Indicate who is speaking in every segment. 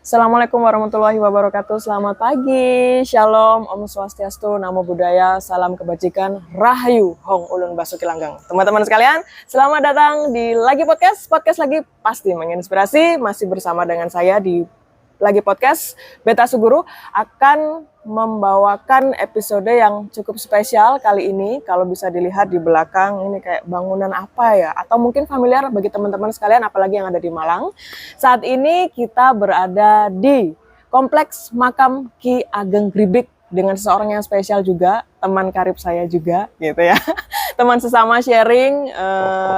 Speaker 1: Assalamualaikum warahmatullahi wabarakatuh. Selamat pagi, Shalom, Om Swastiastu, Namo Buddhaya, Salam Kebajikan, Rahayu, Hong Ulun Basuki Langgang. Teman-teman sekalian, selamat datang di Lagi Podcast. Podcast Lagi pasti menginspirasi. Masih bersama dengan saya di Lagi Podcast. Beta Suguru akan membawakan episode yang cukup spesial kali ini. Kalau bisa dilihat di belakang, ini kayak bangunan apa ya? Atau mungkin familiar bagi teman-teman sekalian, apalagi yang ada di Malang. Saat ini kita berada di Kompleks Makam Ki Ageng Gribik dengan seseorang yang spesial juga, teman karib saya juga, gitu ya. Teman sesama sharing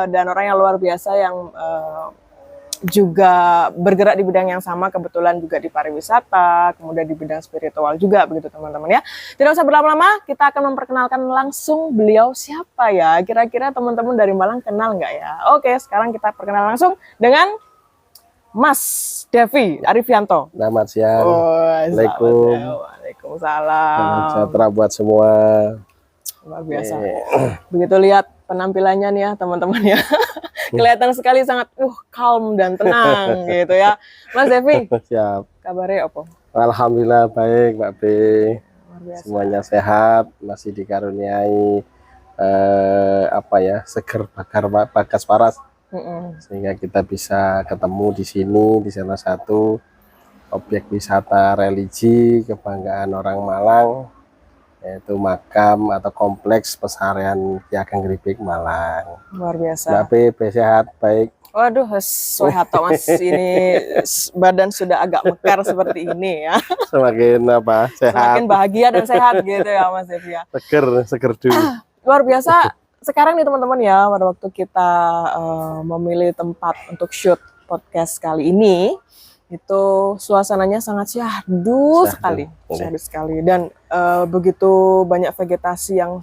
Speaker 1: dan orang yang luar biasa yang juga bergerak di bidang yang sama, kebetulan juga di pariwisata, kemudian di bidang spiritual juga, begitu teman-teman ya. Tidak usah berlama-lama, kita akan memperkenalkan langsung beliau siapa ya. Kira-kira teman-teman dari Malang kenal nggak ya? Oke, sekarang kita perkenalan langsung dengan Mas Devi Arifianto.
Speaker 2: Selamat siang.
Speaker 1: Assalamualaikum. Waalaikumsalam.
Speaker 2: Salam sejahtera buat semua.
Speaker 1: Luar biasa. Begitu lihat penampilannya nih ya teman-teman ya. Kelihatan sekali sangat calm dan tenang gitu ya. Mas Devi,
Speaker 2: siap.
Speaker 1: Kabarnya apa?
Speaker 2: Alhamdulillah baik Mbak B.
Speaker 1: Semuanya
Speaker 2: sehat, masih dikaruniai seger bagas waras. Sehingga kita bisa ketemu di sini di salah satu objek wisata religi kebanggaan orang Malang, yaitu makam atau kompleks pesarian Ki Ageng Gribik Malang.
Speaker 1: Luar biasa.
Speaker 2: Mbak B sehat baik.
Speaker 1: Waduh, sehat Mas, ini badan sudah agak mekar seperti ini ya.
Speaker 2: Semakin sehat.
Speaker 1: Semakin bahagia dan sehat gitu ya Mas Devi ya.
Speaker 2: Seger dulu.
Speaker 1: Luar biasa. Sekarang nih teman-teman ya, pada waktu kita memilih tempat untuk shoot podcast kali ini, itu suasananya sangat syahdu sekali dan begitu banyak vegetasi yang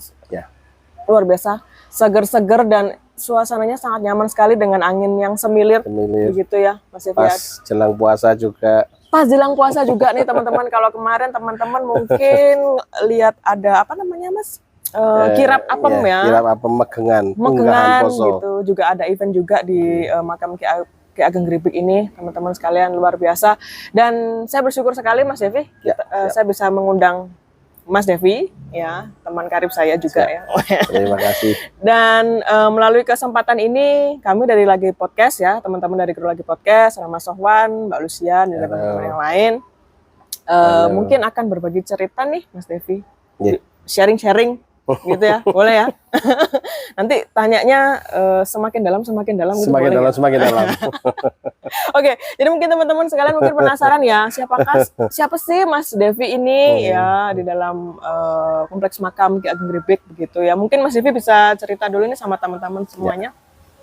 Speaker 1: luar biasa, seger-seger dan suasananya sangat nyaman sekali dengan angin yang semilir. Begitu ya Mas Devi.
Speaker 2: Pas jelang puasa juga.
Speaker 1: Pas jelang puasa juga nih teman-teman. Kalau kemarin teman-teman mungkin lihat ada apa namanya Mas? Kirap apem ya.
Speaker 2: Kirap apem megengan
Speaker 1: gitu. Juga ada event juga di makam Ki Ageng Gribik ini, teman-teman sekalian, luar biasa. Dan saya bersyukur sekali Mas Devi, saya bisa mengundang Mas Devi, ya, teman karib saya juga ya.
Speaker 2: Terima kasih.
Speaker 1: Dan melalui kesempatan ini kami dari Lagi Podcast ya, teman-teman dari kru Lagi Podcast, sama Mas Sohwan, Mbak Lucian, dan teman-teman yang lain, mungkin akan berbagi cerita nih Mas Devi, sharing-sharing gitu ya, boleh ya. Nanti tanyanya semakin dalam gitu,
Speaker 2: semakin dalam.
Speaker 1: Oke, jadi mungkin teman-teman sekalian mungkin penasaran ya, siapa sih Mas Devi ini ya di dalam kompleks makam Ki Ageng Gribik begitu ya. Mungkin Mas Devi bisa cerita dulu nih sama teman-teman semuanya.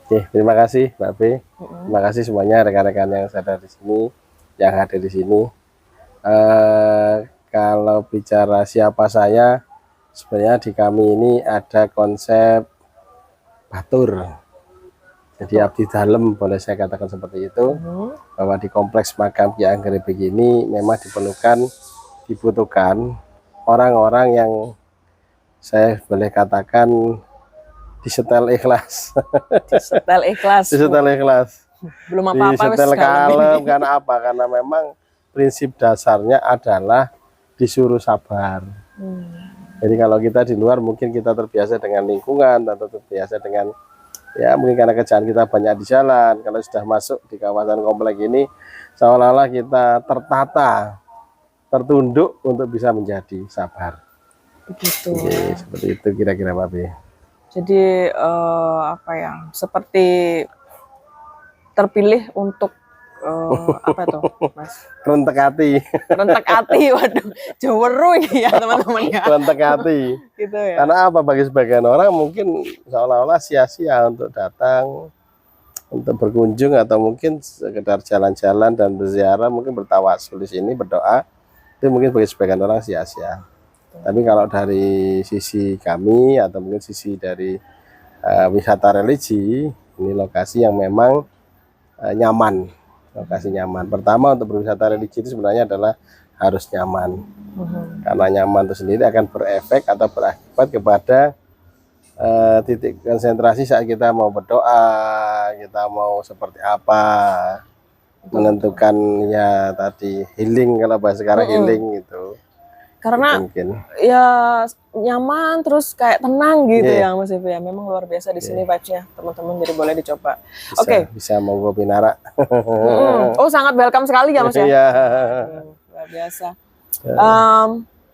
Speaker 2: Oke, terima kasih Mbak B. Terima kasih semuanya rekan-rekan yang ada di sini, yang hadir di sini. Kalau bicara siapa saya, sebenarnya di kami ini ada konsep batur. Jadi abdi dalem, boleh saya katakan seperti itu, bahwa di kompleks makam Ki Ageng Gribik ini memang dibutuhkan orang-orang yang saya boleh katakan disetel ikhlas.
Speaker 1: Disetel
Speaker 2: ikhlas.
Speaker 1: Belum apa-apa.
Speaker 2: Disetel kalem, karena apa? Karena memang prinsip dasarnya adalah disuruh sabar. Jadi kalau kita di luar mungkin kita terbiasa dengan lingkungan atau terbiasa dengan mungkin karena kerjaan kita banyak di jalan. Kalau sudah masuk di kawasan komplek ini seolah-olah kita tertata, tertunduk untuk bisa menjadi sabar.
Speaker 1: Begitu.
Speaker 2: Seperti itu kira-kira Pak B.
Speaker 1: Jadi seperti terpilih untuk apa tuh Mas?
Speaker 2: Rentek hati,
Speaker 1: waduh, jeweru ya teman-teman ya.
Speaker 2: Rentek hati.
Speaker 1: Gitu ya.
Speaker 2: Karena apa, bagi sebagian orang mungkin seolah-olah sia-sia untuk datang, untuk berkunjung, atau mungkin sekedar jalan-jalan dan berziarah, mungkin bertawasul di sini, berdoa, itu mungkin bagi sebagian orang sia-sia. Tapi kalau dari sisi kami atau mungkin sisi dari wisata religi, ini lokasi yang memang nyaman. Lokasi nyaman. Pertama, untuk berwisata religi itu sebenarnya adalah harus nyaman. Karena nyaman itu sendiri akan berefek atau berakibat kepada titik konsentrasi saat kita mau berdoa, kita mau seperti apa. menentukan ya tadi healing, kalau bahasa sekarang healing itu
Speaker 1: Karena
Speaker 2: mungkin.
Speaker 1: ya nyaman terus kayak tenang gitu
Speaker 2: Iya.
Speaker 1: ya Mas Evi ya. Memang luar biasa di sini vibes-nya teman-teman, jadi boleh dicoba.
Speaker 2: Bisa,
Speaker 1: Oke.
Speaker 2: bisa monggo Pinara.
Speaker 1: Oh sangat welcome sekali ya Mas ya.
Speaker 2: Iya.
Speaker 1: Luar biasa.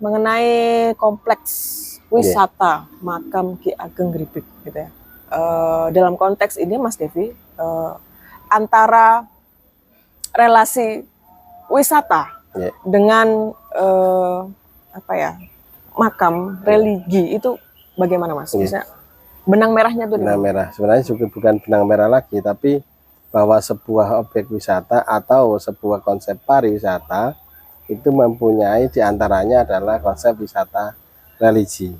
Speaker 1: Mengenai kompleks wisata makam Ki Ageng Gripik gitu ya. Dalam konteks ini Mas Devi, antara relasi wisata
Speaker 2: Iya.
Speaker 1: dengan apa ya, makam religi itu bagaimana Mas? Bisa benang merahnya tuh di
Speaker 2: Benang
Speaker 1: mana?
Speaker 2: merah sebenarnya juga bukan benang merah lagi, tapi bahwa sebuah objek wisata atau sebuah konsep pariwisata itu mempunyai diantaranya adalah konsep wisata religi.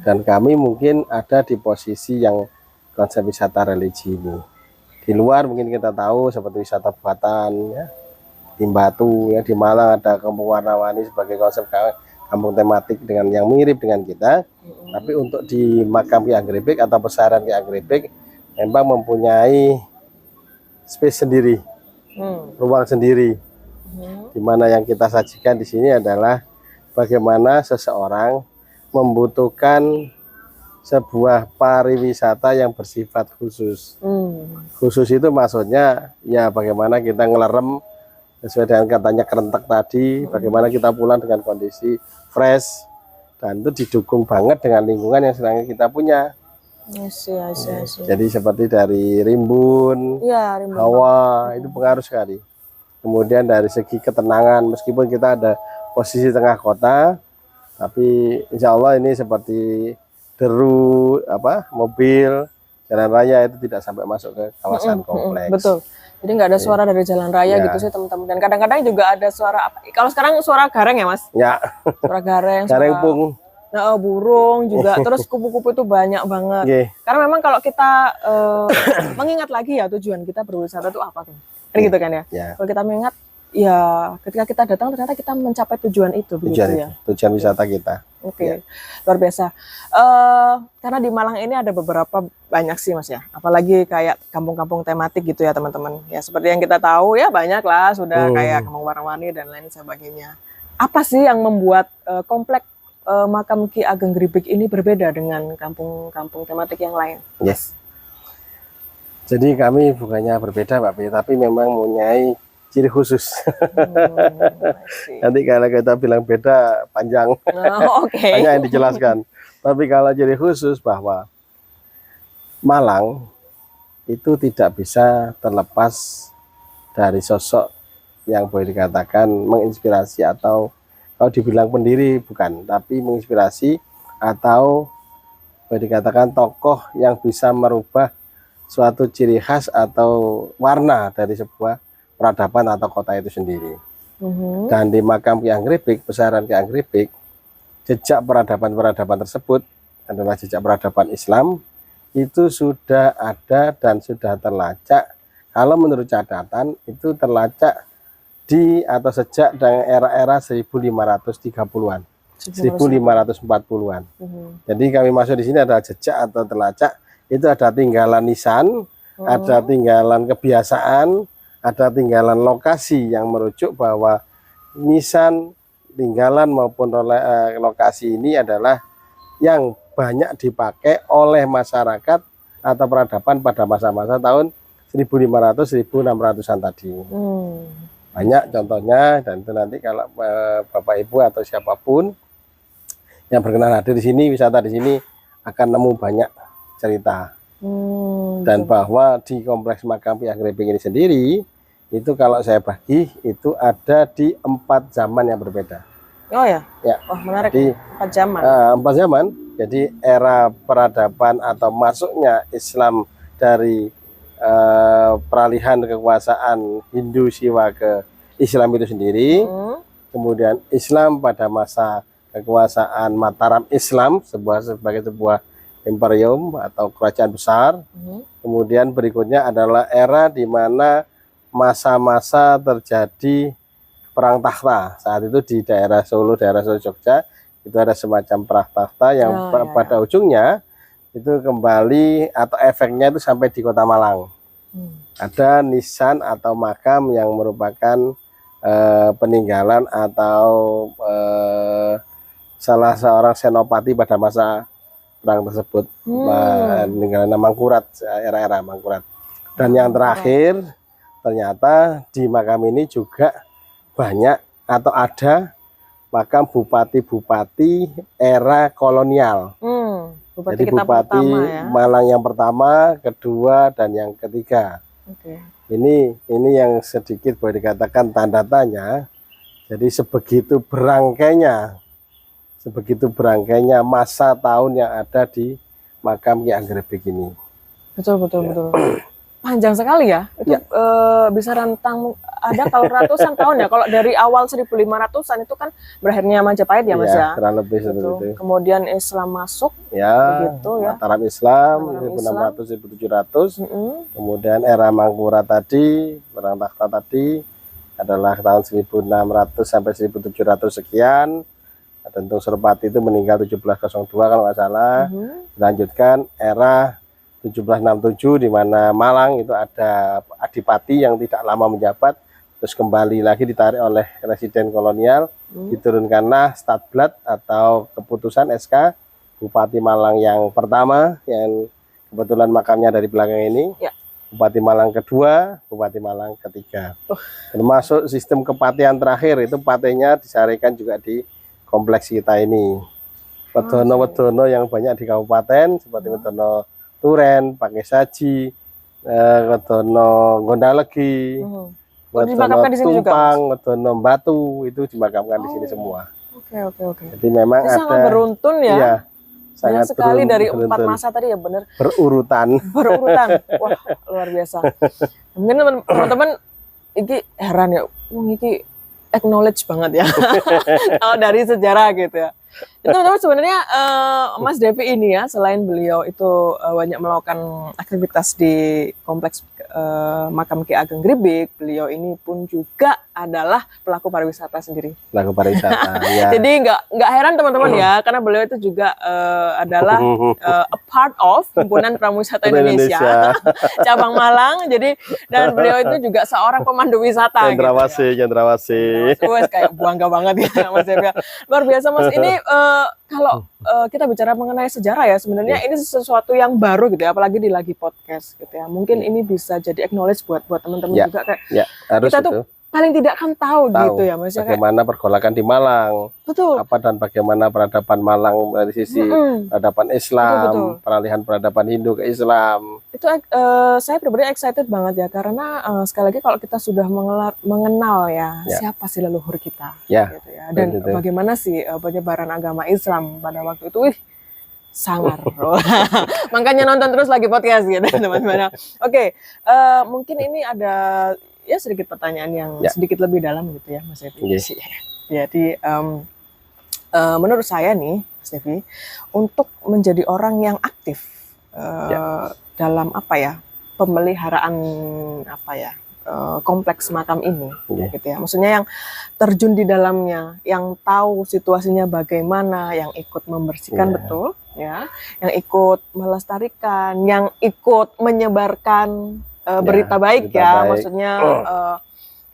Speaker 2: Dan kami mungkin ada di posisi yang konsep wisata religi ini. Di luar mungkin kita tahu seperti wisata buatan ya, di Batu ya, di Malang ada Kampung Warna-Warni sebagai konsep kampung tematik dengan yang mirip dengan kita. Tapi untuk di makam Ki Anggripik atau pesaran Ki Anggripik memang mempunyai space sendiri, ruang sendiri, di mana yang kita sajikan di sini adalah bagaimana seseorang membutuhkan sebuah pariwisata yang bersifat khusus. Khusus itu maksudnya ya bagaimana kita ngelerem sesuai dengan katanya kerentek tadi, bagaimana kita pulang dengan kondisi fresh, dan itu didukung banget dengan lingkungan yang sedang kita punya. Jadi seperti dari rimbun,
Speaker 1: Ya,
Speaker 2: hawa, itu pengaruh sekali. Kemudian dari segi ketenangan, meskipun kita ada posisi tengah kota, tapi insya Allah ini seperti deru mobil, jalan raya itu tidak sampai masuk ke kawasan kompleks.
Speaker 1: Betul. Jadi nggak ada suara dari jalan raya gitu sih teman-teman. Dan kadang-kadang juga ada suara apa? Kalau sekarang suara gareng ya Mas?
Speaker 2: Ya.
Speaker 1: Suara gareng,
Speaker 2: Gareng
Speaker 1: suara
Speaker 2: pung.
Speaker 1: burung juga. Terus kupu-kupu itu banyak banget.
Speaker 2: Yeah.
Speaker 1: Karena memang kalau kita mengingat lagi ya tujuan kita berwisata itu apa kan? Kan gitu kan ya? Kalau kita mengingat ya ketika kita datang ternyata kita mencapai tujuan itu.
Speaker 2: Tujuan wisata kita.
Speaker 1: Oke. Luar biasa. Karena di Malang ini ada beberapa banyak sih Mas ya. Apalagi kayak kampung-kampung tematik gitu ya teman-teman. Ya seperti yang kita tahu ya banyak lah sudah kayak Kampung Warna-Warni dan lain sebagainya. Apa sih yang membuat kompleks makam Ki Ageng Gripik ini berbeda dengan kampung-kampung tematik yang lain?
Speaker 2: Yes. Jadi kami bukannya berbeda Pak Pi, tapi memang mempunyai ciri khusus. Nanti kalau kita bilang beda panjang, banyak yang dijelaskan. Tapi kalau ciri khusus bahwa Malang itu tidak bisa terlepas dari sosok yang boleh dikatakan menginspirasi, atau kalau dibilang pendiri bukan, tapi menginspirasi atau boleh dikatakan tokoh yang bisa merubah suatu ciri khas atau warna dari sebuah peradaban atau kota itu sendiri. Dan di makam Ki Anggripik, pesaran Ki Anggripik, jejak peradaban-peradaban tersebut adalah jejak peradaban Islam, itu sudah ada dan sudah terlacak. Kalau menurut catatan itu terlacak di atau sejak dengan era-era 1530-an, 1540-an. Jadi kami masuk di sini ada jejak atau terlacak, itu ada tinggalan nisan, ada tinggalan kebiasaan, ada tinggalan lokasi yang merujuk bahwa nisan, tinggalan maupun lokasi ini adalah yang banyak dipakai oleh masyarakat atau peradaban pada masa-masa tahun 1500-1600-an tadi. Banyak contohnya, dan itu nanti kalau Bapak Ibu atau siapapun yang berkenan hadir di sini, wisata di sini akan nemu banyak cerita. Dan bahwa di kompleks makam Ki Anggripik ini sendiri, itu kalau saya bagi itu ada di 4 zaman yang berbeda.
Speaker 1: Oh ya?
Speaker 2: Ya.
Speaker 1: Wah menarik.
Speaker 2: Jadi
Speaker 1: 4 zaman.
Speaker 2: 4 zaman. Jadi era peradaban atau masuknya Islam dari peralihan kekuasaan Hindu Siwa ke Islam itu sendiri, kemudian Islam pada masa kekuasaan Mataram Islam sebagai sebuah imperium atau kerajaan besar. Kemudian berikutnya adalah era di mana masa-masa terjadi perang takhta. Saat itu di daerah Solo Jogja itu ada semacam perang takhta yang pada ujungnya itu kembali atau efeknya itu sampai di Kota Malang. Ada nisan atau makam yang merupakan peninggalan atau salah seorang senopati pada masa perang tersebut, peninggalan Mangkurat, era-era Mangkurat. Dan yang terakhir, ternyata di makam ini juga banyak atau ada makam bupati-bupati era kolonial.
Speaker 1: Bupati
Speaker 2: Jadi
Speaker 1: kita
Speaker 2: bupati
Speaker 1: pertama ya.
Speaker 2: Malang yang pertama, kedua, dan yang ketiga.
Speaker 1: Oke.
Speaker 2: Ini yang sedikit boleh dikatakan tanda tanya. Jadi sebegitu berangkainya masa tahun yang ada di makam Ki Anggrek ini.
Speaker 1: Betul. Panjang sekali ya. Itu bisa rentang ada kalau ratusan tahun ya. Kalau dari awal 1500-an itu kan berakhirnya Majapahit ya Mas ya.
Speaker 2: Kurang lebih seperti itu.
Speaker 1: Kemudian Islam masuk.
Speaker 2: Ya,
Speaker 1: begitu ya.
Speaker 2: Mataram Islam 1600 1700. Kemudian era Mangkurat tadi, perang takhta tadi adalah tahun 1600 sampai 1700 sekian. Tentu Suropati itu meninggal 1702 kalau nggak salah. Dilanjutkan era 1767 di mana Malang itu ada adipati yang tidak lama menjabat, terus kembali lagi ditarik oleh residen kolonial, diturunkanlah Stadblad atau keputusan SK Bupati Malang yang pertama, yang kebetulan makamnya dari belakang ini, Bupati Malang kedua, Bupati Malang ketiga. Termasuk sistem kepatian terakhir itu patenya disarikan juga di kompleks kita ini. Wedono-wedono yang banyak di kabupaten seperti Wedono Turen, Pakai Saji, Wedono Gondalegi, Wedono Tumpang, Wedono Batu, itu dimakamkan di sini semua.
Speaker 1: Oke.
Speaker 2: Jadi memang ada
Speaker 1: sangat beruntun ya.
Speaker 2: Iya,
Speaker 1: sangat sekali dari 4 masa tadi ya, benar.
Speaker 2: Berurutan.
Speaker 1: Wah, luar biasa. Mungkin teman-teman ini heran ya, ini acknowledge banget ya. Kalau dari sejarah gitu ya. Itu teman-teman sebenarnya Mas Devi ini ya, selain beliau itu banyak melakukan aktivitas di kompleks makam Ki Ageng Gribik, beliau ini pun juga adalah pelaku pariwisata sendiri.
Speaker 2: Pelaku pariwisata. Ya.
Speaker 1: Jadi nggak heran teman-teman ya, karena beliau itu juga adalah a part of Himpunan Pramuwisata Indonesia cabang Malang. Jadi dan beliau itu juga seorang pemandu wisata.
Speaker 2: Cendrawasih.
Speaker 1: Wes kayak bangga banget ya Mas Devi. Luar biasa Mas. Ini kalau kita bicara mengenai sejarah ya, sebenarnya ini sesuatu yang baru gitu ya, apalagi di Lagi Podcast gitu ya. Mungkin ini bisa jadi acknowledge buat teman-teman juga kayak
Speaker 2: harus
Speaker 1: kita
Speaker 2: itu.
Speaker 1: tuh paling tidak kan tahu gitu ya Mas ya.
Speaker 2: Bagaimana pergolakan di Malang.
Speaker 1: Betul.
Speaker 2: Apa dan bagaimana peradaban Malang dari sisi peradaban Islam,
Speaker 1: betul.
Speaker 2: peralihan peradaban Hindu ke Islam.
Speaker 1: Itu saya pribadi excited banget ya, karena sekali lagi kalau kita sudah mengenal ya siapa sih leluhur kita gitu ya, dan bagaimana sih penyebaran agama Islam pada waktu itu, sangar. Makanya nonton terus Lagi Podcast gitu teman-teman. Oke, mungkin ini ada ya sedikit pertanyaan yang sedikit lebih dalam gitu ya Mas Devi. Jadi menurut saya nih Mas Devi, untuk menjadi orang yang aktif dalam pemeliharaan kompleks makam ini gitu ya. Maksudnya yang terjun di dalamnya, yang tahu situasinya bagaimana, yang ikut membersihkan betul ya, yang ikut melestarikan, yang ikut menyebarkan berita baik ya. Maksudnya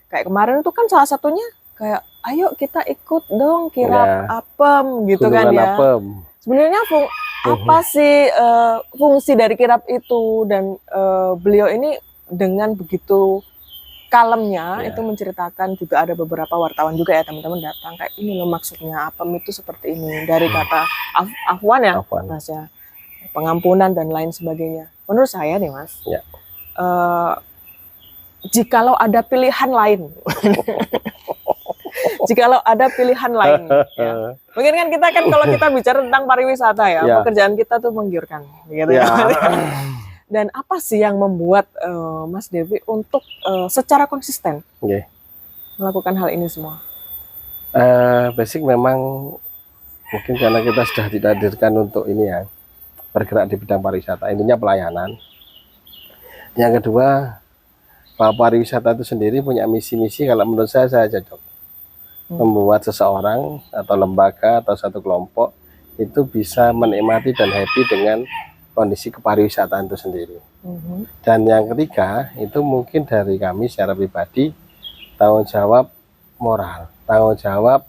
Speaker 1: kayak kemarin itu kan salah satunya kayak ayo kita ikut dong kirap apem gitu kan ya. Sebenarnya apa sih fungsi dari kirap itu, dan beliau ini dengan begitu kalemnya itu menceritakan, juga ada beberapa wartawan juga ya teman-teman datang kayak ini loh maksudnya apem itu seperti ini, dari kata afwan ya Mas ya, pengampunan dan lain sebagainya. Menurut saya nih Mas, jikalau ada pilihan lain jikalau ada pilihan lain ya. Mungkin kan kita kalau kita bicara tentang pariwisata ya, pekerjaan kita tuh menggiurkan gitu ya. Dan apa sih yang membuat Mas Devi untuk secara konsisten melakukan hal ini semua?
Speaker 2: Basic memang mungkin karena kita sudah ditakdirkan untuk ini ya, bergerak di bidang pariwisata, intinya pelayanan. Yang kedua, bahwa pariwisata itu sendiri punya misi-misi, kalau menurut saya cocok membuat seseorang atau lembaga atau satu kelompok itu bisa menikmati dan happy dengan kondisi kepariwisataan itu sendiri. Dan yang ketiga itu mungkin dari kami secara pribadi, tanggung jawab moral, tanggung jawab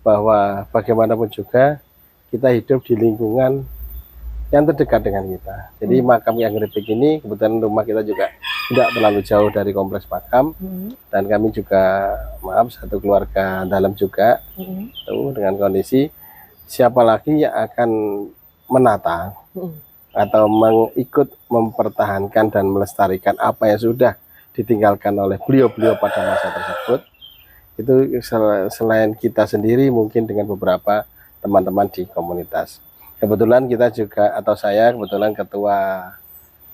Speaker 2: bahwa bagaimanapun juga kita hidup di lingkungan yang terdekat dengan kita. Jadi makam Ki Anggrek ini kebetulan rumah kita juga tidak terlalu jauh dari kompleks makam, dan kami juga maaf satu keluarga dalam juga tuh, dengan kondisi siapa lagi yang akan menata atau mengikut mempertahankan dan melestarikan apa yang sudah ditinggalkan oleh beliau-beliau pada masa tersebut. Itu selain kita sendiri mungkin dengan beberapa teman-teman di komunitas. Kebetulan kita juga, atau saya kebetulan ketua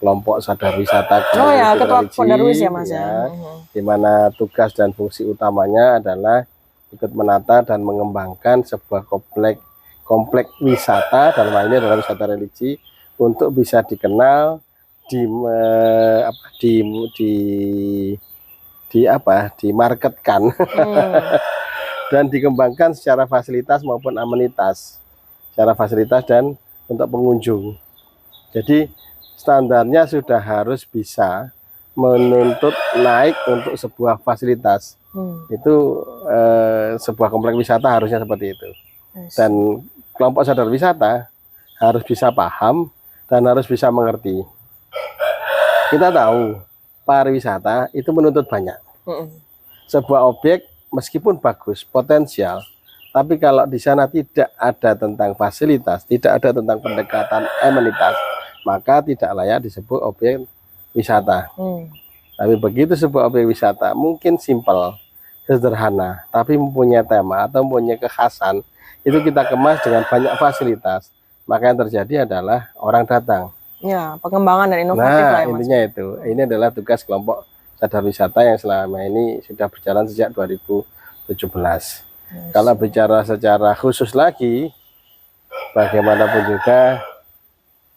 Speaker 2: kelompok sadar wisata
Speaker 1: oh ya, ketua Pondarwis ya Mas ya,
Speaker 2: di mana tugas dan fungsi utamanya adalah ikut menata dan mengembangkan sebuah komplek wisata, dalam hal ini adalah wisata religi, untuk bisa dikenal dimarketkan dan dikembangkan secara fasilitas maupun amenitas, secara fasilitas dan untuk pengunjung. Jadi standarnya sudah harus bisa menuntut naik untuk sebuah fasilitas. Itu sebuah kompleks wisata harusnya seperti itu. Dan kelompok sadar wisata harus bisa paham dan harus bisa mengerti. Kita tahu pariwisata itu menuntut banyak. Sebuah objek meskipun bagus, potensial, tapi kalau di sana tidak ada tentang fasilitas, tidak ada tentang pendekatan amenitas, maka tidak layak disebut objek wisata. Tapi begitu sebuah objek wisata mungkin simpel, sederhana, tapi mempunyai tema atau mempunyai kekhasan, itu kita kemas dengan banyak fasilitas, maka yang terjadi adalah orang datang.
Speaker 1: Ya, pengembangan dan inovatif lah ya Mas.
Speaker 2: Intinya itu. Ini adalah tugas kelompok sadar wisata yang selama ini sudah berjalan sejak 2017. Kalau bicara secara khusus lagi, bagaimanapun juga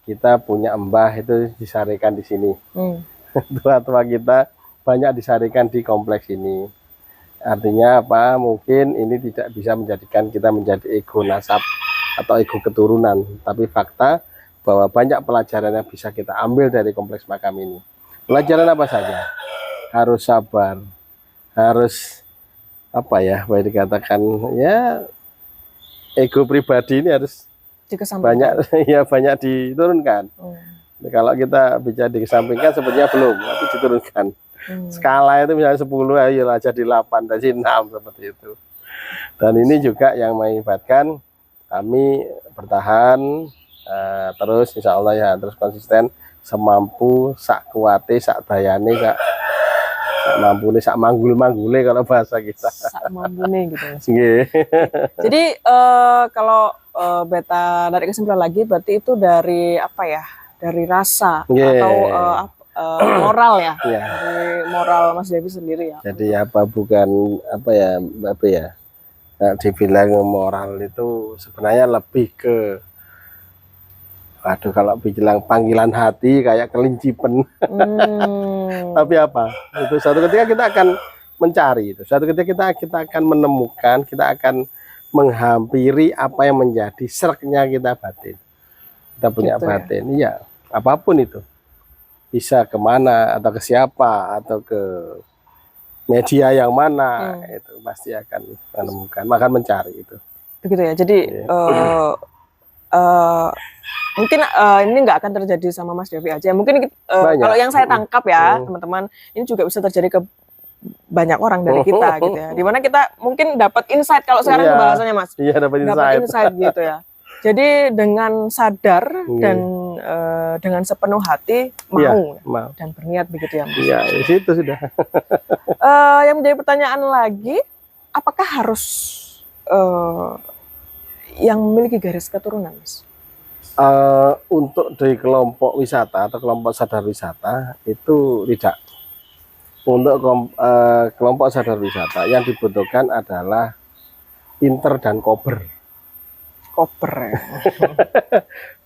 Speaker 2: kita punya mbah itu disarikan di sini. Tua-tua kita banyak disarikan di kompleks ini. Artinya apa? Mungkin ini tidak bisa menjadikan kita menjadi ego nasab atau ego keturunan, tapi fakta bahwa banyak pelajaran yang bisa kita ambil dari kompleks makam ini. Pelajaran apa saja? Harus sabar, harus apa ya, boleh dikatakan ya, ego pribadi ini harus banyak ya, banyak diturunkan. Kalau kita bicara dikesampingkan sebenarnya belum, tapi diturunkan. Skala itu misalnya 10, ayo jadi 8, jadi 6 seperti itu. Dan ini juga yang mengibatkan kami bertahan terus, insya Allah ya, terus konsisten semampu, sak kuate, sak dayane, sak mampune, sak manggul-manggule kalau bahasa kita.
Speaker 1: Sak mampune gitu.
Speaker 2: Jadi
Speaker 1: kalau beta dari kesimpulan lagi, berarti itu dari apa ya? Dari rasa atau moral ya, dari moral Mas Devi sendiri ya.
Speaker 2: Jadi apa, bukan apa ya, apa ya, dibilang moral itu sebenarnya lebih ke, waduh, kalau bilang panggilan hati kayak kelincipen. Tapi apa? Itu suatu ketika kita akan mencari itu. Suatu ketika kita akan menemukan, kita akan menghampiri apa yang menjadi sereknya kita batin. Kita punya gitu batin, ya, apapun itu. Bisa kemana atau ke siapa atau ke media yang mana, itu pasti akan menemukan, maka mencari itu.
Speaker 1: Begitu ya. Jadi mungkin ini nggak akan terjadi sama Mas Devi aja. Mungkin kalau yang saya tangkap ya teman-teman, ini juga bisa terjadi ke banyak orang dari kita gitu ya. Dimana kita mungkin dapat insight, kalau sekarang bahasanya Mas. Iya, dapat insight gitu ya. Jadi dengan sadar dan dengan sepenuh hati mau dan berniat begitu ya Mas.
Speaker 2: Iya, di situ sudah.
Speaker 1: Yang menjadi pertanyaan lagi, apakah harus yang memiliki garis keturunan Mas?
Speaker 2: Untuk dari kelompok wisata atau kelompok sadar wisata itu tidak. Untuk kelompok sadar wisata yang dibutuhkan adalah pinter dan kober.
Speaker 1: Kober ya.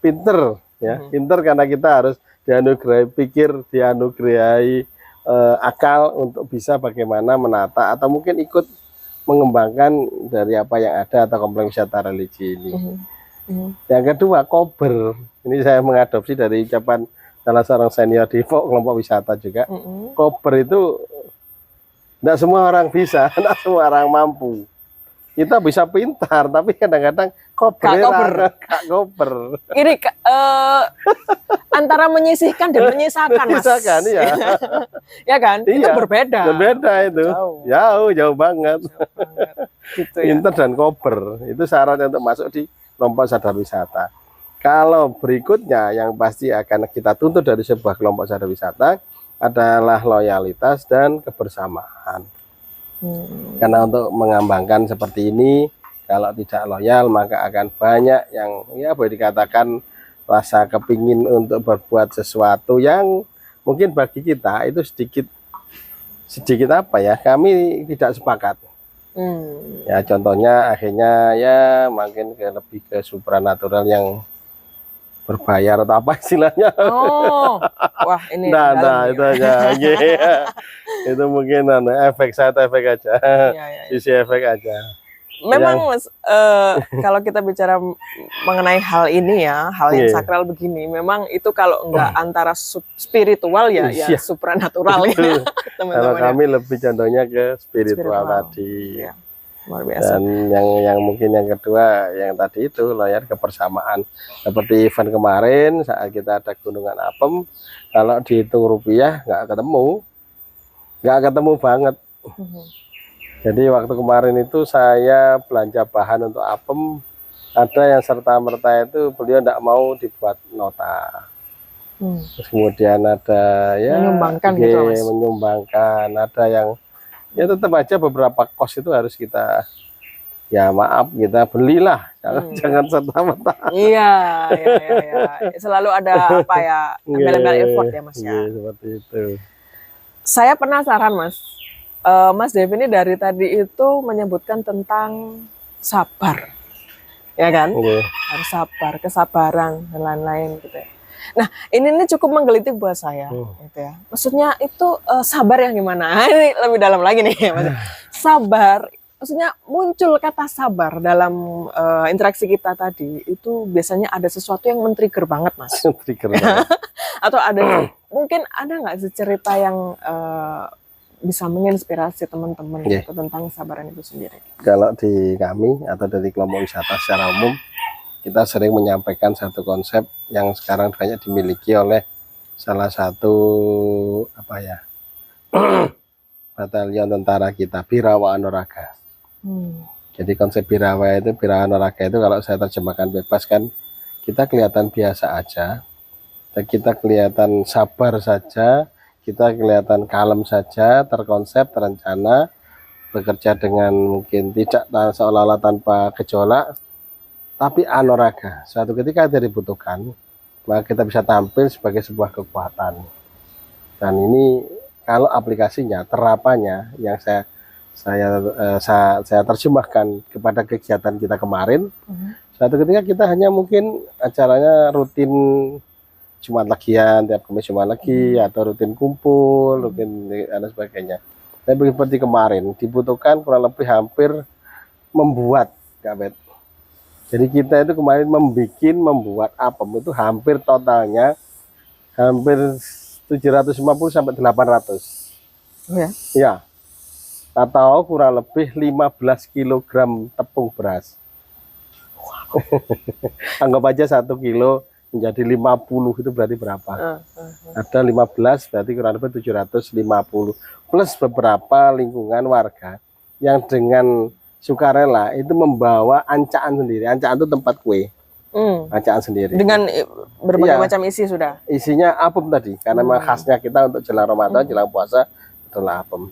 Speaker 2: Pinter ya, pinter karena kita harus dianugerahi pikir, dianugerahi akal untuk bisa bagaimana menata atau mungkin ikut mengembangkan dari apa yang ada atau kompleks wisata religi ini. Yang kedua, kober. Ini saya mengadopsi dari ucapan salah seorang senior di kelompok wisata juga. Kober itu tidak semua orang bisa, tidak semua orang mampu. Kita bisa pintar, tapi kadang-kadang kober.
Speaker 1: Ini antara menyisihkan dan menyisakan, Mas.
Speaker 2: Menyisakan, iya.
Speaker 1: Ya kan? Itu
Speaker 2: Iya,
Speaker 1: berbeda.
Speaker 2: Berbeda itu. Jauh banget. Gitu ya. Pintar dan kober itu syaratnya untuk masuk di kelompok sadar wisata. Kalau berikutnya yang pasti akan kita tuntut dari sebuah kelompok sadar wisata adalah loyalitas dan kebersamaan. Karena untuk mengembangkan seperti ini, kalau tidak loyal maka akan banyak yang ya boleh dikatakan rasa kepingin untuk berbuat sesuatu yang mungkin bagi kita itu sedikit apa ya, kami tidak sepakat. Ya contohnya akhirnya ya mungkin lebih ke supranatural yang berbayar atau apa istilahnya.
Speaker 1: Oh, wah ini
Speaker 2: nah itu aja. Itu mungkin efek aja, isi efek aja.
Speaker 1: Memang Mas, kalau kita bicara mengenai hal ini ya, hal yang sakral begini, memang itu kalau enggak antara spiritual ya supranatural ya,
Speaker 2: teman-teman. Kalau kami lebih contohnya ke spiritual tadi. Ya. Luar biasa. Dan yang mungkin yang kedua yang tadi itu loyal kebersamaan. Seperti event kemarin saat kita ada Gunungan Apem, kalau dihitung rupiah nggak ketemu banget. Jadi waktu kemarin itu saya belanja bahan untuk apem, ada yang serta-merta itu beliau tidak mau dibuat nota. Terus kemudian ada ya menyumbangkan, ada yang ya tetap aja beberapa kos itu harus kita ya maaf kita belilah, jangan serta-merta.
Speaker 1: Iya. Selalu ada apa ya, embel-embel effort ya Mas ya.
Speaker 2: Seperti itu.
Speaker 1: Saya penasaran Mas. Mas Dev ini dari tadi itu menyebutkan tentang sabar, ya kan? Harus sabar, kesabaran dan lain-lain gitu ya. Nah ini cukup menggelitik buat saya, gitu ya. Maksudnya itu sabar yang gimana? Ini lebih dalam lagi nih, Mas. Sabar, maksudnya muncul kata sabar dalam interaksi kita tadi itu biasanya ada sesuatu yang men-trigger banget, Mas.
Speaker 2: Trigger banget.
Speaker 1: Atau ada mungkin ada nggak sih cerita yang bisa menginspirasi teman-teman gitu, tentang kesabaran itu sendiri?
Speaker 2: Kalau di kami atau dari kelompok wisata secara umum, kita sering menyampaikan satu konsep yang sekarang banyak dimiliki oleh salah satu apa ya batalion tentara kita, Birawa Anuraga. Jadi konsep Birawa Anuraga itu kalau saya terjemahkan bebas kan, kita kelihatan biasa aja, kita kelihatan sabar saja, kita kelihatan kalem saja, terkonsep, terencana, bekerja dengan mungkin tidak seolah-olah tanpa gejolak, tapi anuraga. Suatu ketika ada dibutuhkan, maka kita bisa tampil sebagai sebuah kekuatan. Dan ini kalau aplikasinya, terapannya yang saya terjemahkan kepada kegiatan kita kemarin, suatu ketika kita hanya mungkin acaranya rutin Jumat lagian, tiap Kamis Jumat lagi, atau rutin kumpul, rutin dan sebagainya. Tapi seperti kemarin dibutuhkan kurang lebih hampir membuat, Kak Bet. Jadi kita itu kemarin membuat apem itu hampir totalnya hampir 750 sampai 800.
Speaker 1: Ya.
Speaker 2: Ya. Atau kurang lebih 15 kg tepung beras. Wow. Anggap aja 1 kilo menjadi 50 itu berarti berapa? Ada 15 berarti kurang lebih 750 plus beberapa lingkungan warga yang dengan sukarela itu membawa ancaan sendiri. Ancaan itu tempat kue. Ancaan sendiri.
Speaker 1: Dengan berbagai macam isi sudah.
Speaker 2: Isinya apem tadi karena memang khasnya kita untuk jelang Ramadan, jelang puasa itulah apem.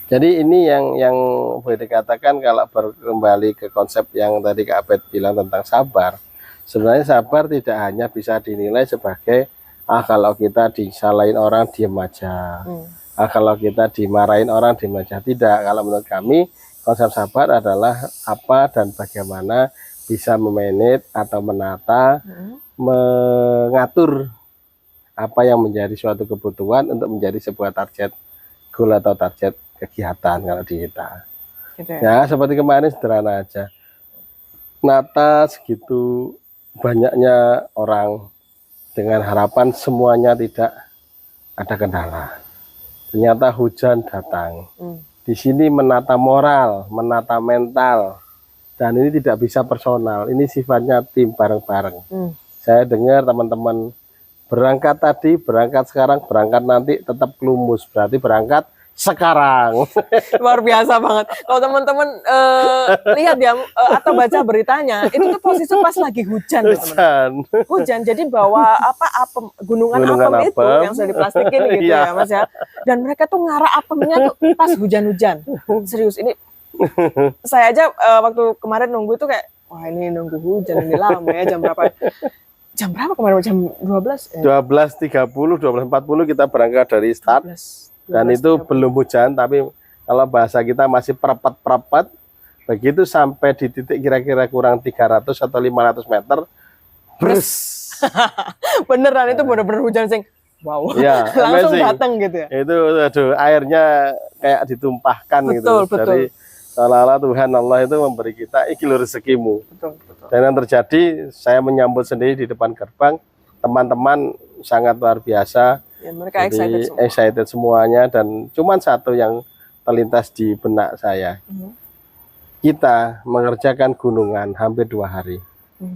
Speaker 2: Jadi ini yang boleh dikatakan kalau kembali ke konsep yang tadi Kak Abed bilang tentang sabar. Sebenarnya sabar tidak hanya bisa dinilai sebagai kalau kita disalahin orang diem aja, kalau kita dimarahin orang diem aja. Tidak, kalau menurut kami konsep sabar adalah apa dan bagaimana bisa memanage atau menata, mengatur apa yang menjadi suatu kebutuhan untuk menjadi sebuah target goal atau target kegiatan kalau di kita. Gitu ya, seperti kemarin sederhana aja. nata segitu banyaknya orang dengan harapan semuanya tidak ada kendala. Ternyata hujan datang. Di sini menata moral, menata mental, dan ini tidak bisa personal. Ini sifatnya tim bareng-bareng. Saya dengar teman-teman berangkat tadi, berangkat sekarang, berangkat nanti tetap lumus. Berarti berangkat sekarang.
Speaker 1: Luar biasa banget. Kalau teman-teman lihat ya atau baca beritanya, itu tuh posisi pas lagi hujan, loh, teman-teman. Hujan, jadi bawa apem, gunungan apem itu yang sudah diplastikin gitu ya Mas ya. Dan mereka tuh ngarah apemnya tuh pas hujan-hujan. Serius, ini saya aja waktu kemarin nunggu tuh kayak, wah ini nunggu hujan, ini lama ya, jam berapa? Jam berapa kemarin? Jam 12?
Speaker 2: 12.30, 12.40 kita berangkat dari start. 12, dan itu 30. Belum hujan, tapi kalau bahasa kita masih perepet-perepet. Begitu sampai di titik kira-kira kurang 300 atau 500 meter, brus.
Speaker 1: Beneran itu bener-bener hujan sing. Wow,
Speaker 2: ya,
Speaker 1: langsung datang gitu ya.
Speaker 2: Itu aduh, airnya kayak ditumpahkan
Speaker 1: betul,
Speaker 2: gitu.
Speaker 1: Betul.
Speaker 2: Dari seolah-olah Tuhan Allah itu memberi kita iki lho rezekimu. Betul. Dan yang terjadi, saya menyambut sendiri di depan gerbang, teman-teman sangat luar biasa.
Speaker 1: Ya, mereka
Speaker 2: excited semuanya, dan cuman satu yang terlintas di benak saya. Kita mengerjakan gunungan hampir 2 hari.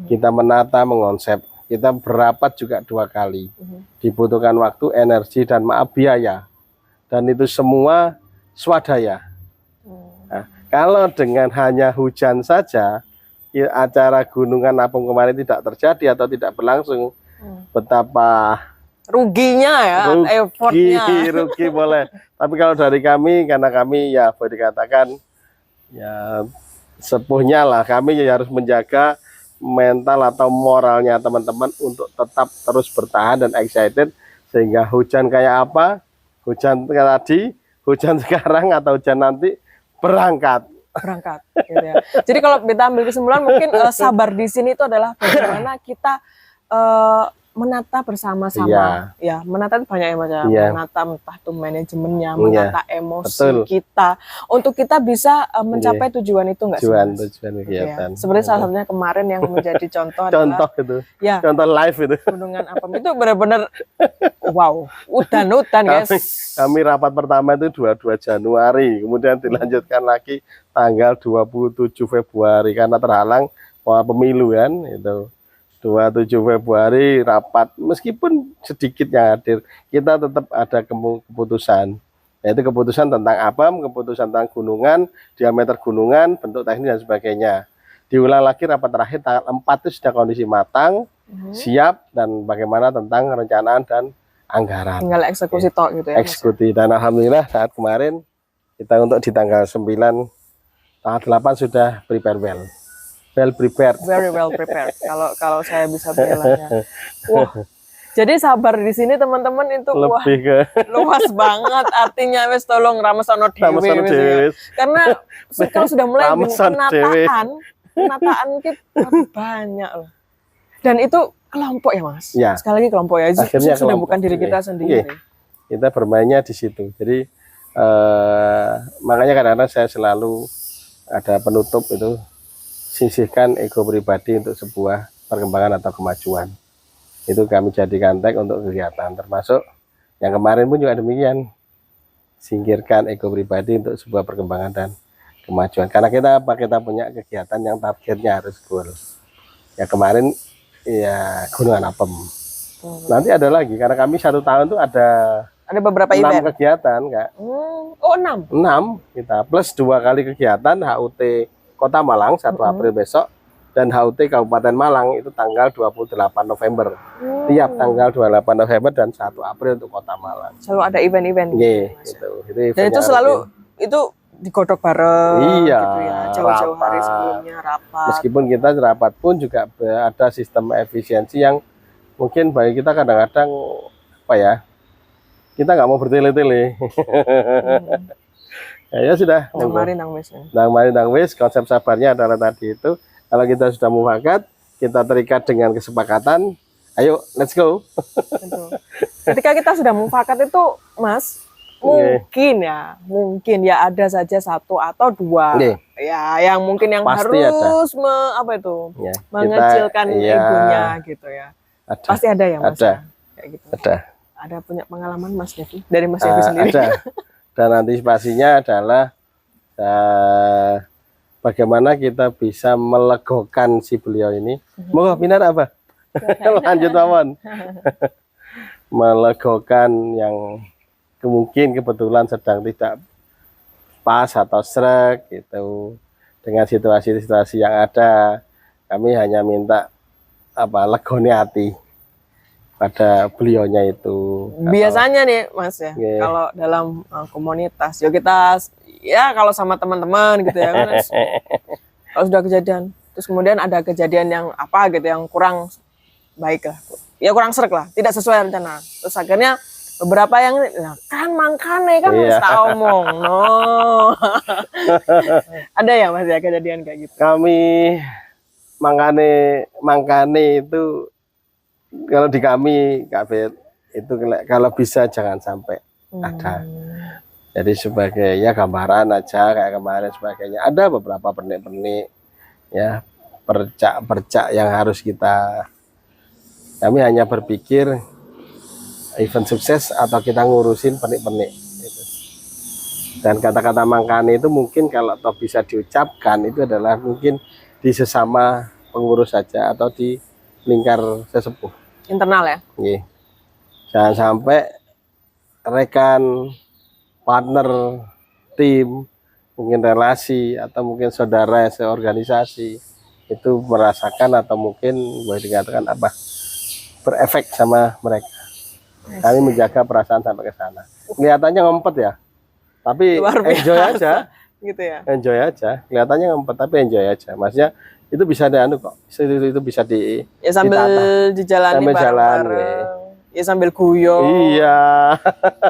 Speaker 2: Kita menata, mengonsep. Kita berapat juga 2 kali. Dibutuhkan waktu, energi, dan maaf biaya. Dan itu semua swadaya. Nah, kalau dengan hanya hujan saja, acara gunungan apem kemarin tidak terjadi atau tidak berlangsung, betapa
Speaker 1: ruginya ya, effortnya.
Speaker 2: Rugi boleh. Tapi kalau dari kami, karena kami ya boleh dikatakan ya sepuhnya lah, kami ya harus menjaga mental atau moralnya teman-teman untuk tetap terus bertahan dan excited, sehingga hujan kayak apa, hujan tadi, hujan sekarang atau hujan nanti, berangkat
Speaker 1: gitu ya. Jadi kalau kita ambil kesimpulan, mungkin sabar di sini itu adalah bagaimana kita menata bersama-sama. Ya, menata itu banyak ya Mas ya. Menata entah itu manajemennya, menata emosi kita untuk kita bisa mencapai tujuan itu, enggak sih?
Speaker 2: Tujuan kegiatan.
Speaker 1: Seperti salah satunya kemarin yang menjadi contoh
Speaker 2: adalah itu. Ya, contoh live itu.
Speaker 1: Gunungan apem itu benar-benar wow, udan-udan guys.
Speaker 2: Kami rapat pertama itu 22 Januari, kemudian dilanjutkan lagi tanggal 27 Februari karena terhalang pemilu kan itu. 27 Februari rapat, meskipun sedikit yang hadir, kita tetap ada keputusan, yaitu keputusan tentang apem, keputusan tentang gunungan, diameter gunungan, bentuk teknis dan sebagainya. Diulang lagi rapat terakhir tanggal 4 itu sudah kondisi matang, siap, dan bagaimana tentang rencanaan dan anggaran.
Speaker 1: Tinggal eksekusi tok gitu ya.
Speaker 2: Eksekusi, dan alhamdulillah saat kemarin kita untuk di tanggal 9, tanggal 8 sudah prepare well. Well prepared.
Speaker 1: Very well prepared. Kalau saya bisa bilangnya. Wah. Jadi sabar di sini teman-teman itu lebih ke luas banget artinya, wes tolong ramesono dhewe. Karena kalau sudah mulai penataan kita banyak loh. Dan itu kelompok ya Mas. Ya. Sekali lagi kelompok ya. Akhirnya sudah bukan diri kita sendiri.
Speaker 2: Kita bermainnya di situ. Jadi makanya kadang-kadang saya selalu ada penutup itu, sisihkan ego pribadi untuk sebuah perkembangan atau kemajuan. Itu kami jadikan tag untuk kegiatan, termasuk yang kemarin pun juga demikian. Singkirkan ego pribadi untuk sebuah perkembangan dan kemajuan. Karena kita punya kegiatan yang targetnya harus goal. Ya kemarin ya gunungan apem. Nanti ada lagi, karena kami 1 tahun itu ada
Speaker 1: beberapa
Speaker 2: 6
Speaker 1: event
Speaker 2: kegiatan, Kak.
Speaker 1: Oh 6
Speaker 2: kita plus 2 kali kegiatan HUT Kota Malang 1 April besok, dan HUT Kabupaten Malang itu tanggal 28 November. Tiap tanggal 28 November dan 1 April untuk Kota Malang.
Speaker 1: Selalu ada event-event.
Speaker 2: Gitu.
Speaker 1: Dan itu selalu itu digodok bareng
Speaker 2: gitu
Speaker 1: ya. Jauh-jauh hari sebelumnya rapat.
Speaker 2: Meskipun kita rapat pun juga ada sistem efisiensi yang mungkin bagi kita kadang-kadang apa ya, kita nggak mau bertele-tele. Ya sudah. Nang wis, konsep sabarnya adalah tadi itu. Kalau kita sudah mufakat, kita terikat dengan kesepakatan, ayo let's go.
Speaker 1: Ketika kita sudah mufakat itu Mas, mungkin ya ada saja satu atau dua
Speaker 2: Nggih.
Speaker 1: ya yang mungkin yang
Speaker 2: Pasti
Speaker 1: harus apa itu
Speaker 2: Ya,
Speaker 1: mengecilkan
Speaker 2: iya,
Speaker 1: egonya gitu ya.
Speaker 2: ada,
Speaker 1: Pasti ada ya Mas.
Speaker 2: ada,
Speaker 1: Ya? Kayak gitu.
Speaker 2: ada.
Speaker 1: Ada punya pengalaman Mas Devi dari Mas Devi sendiri.
Speaker 2: Ada. Dan antisipasinya adalah bagaimana kita bisa melegokan si beliau ini. Mau Pinar apa? Lanjut Mawon. Melegokan yang mungkin kebetulan sedang tidak pas atau srek gitu dengan situasi-situasi yang ada. Kami hanya minta legone hati pada beliaunya itu.
Speaker 1: Biasanya nih Mas ya,
Speaker 2: Yeah.
Speaker 1: kalau dalam komunitas ya kita ya kalau sama teman-teman gitu ya kan, kalau sudah kejadian terus kemudian ada kejadian yang apa gitu yang kurang baik lah, ya kurang srek lah, tidak sesuai rencana, terus akhirnya beberapa yang nah, kan mangkane kan
Speaker 2: Iya.
Speaker 1: mesti tak omong no. Ada ya Mas ya kejadian kayak gitu.
Speaker 2: Kami mangkane itu kalau di kami Kak Bet itu kalau bisa jangan sampai ada. Jadi sebagai ya gambaran aja kayak kemarin sebagainya. Ada beberapa pernik-pernik ya percak-percak yang harus kami hanya berpikir event sukses atau kita ngurusin pernik-pernik gitu. Dan kata-kata mangkane itu mungkin kalau toh bisa diucapkan itu adalah mungkin di sesama pengurus saja atau di lingkar sesepuh
Speaker 1: Internal ya.
Speaker 2: Nggih. Jangan sampai rekan, partner, tim, mungkin relasi atau mungkin saudara seorganisasi itu merasakan atau mungkin boleh dikatakan berefek sama mereka. Kami menjaga perasaan sampai ke sana. Kelihatannya ngempet ya, tapi
Speaker 1: Luar biasa.
Speaker 2: enjoy aja,
Speaker 1: Gitu ya.
Speaker 2: enjoy aja. Kelihatannya ngempet tapi enjoy aja. Maksudnya itu bisa kok, itu bisa
Speaker 1: Ya sambil
Speaker 2: ditata.
Speaker 1: dijalani
Speaker 2: Sambil jalan,
Speaker 1: bareng-bareng. Ya sambil guyon.
Speaker 2: Iya,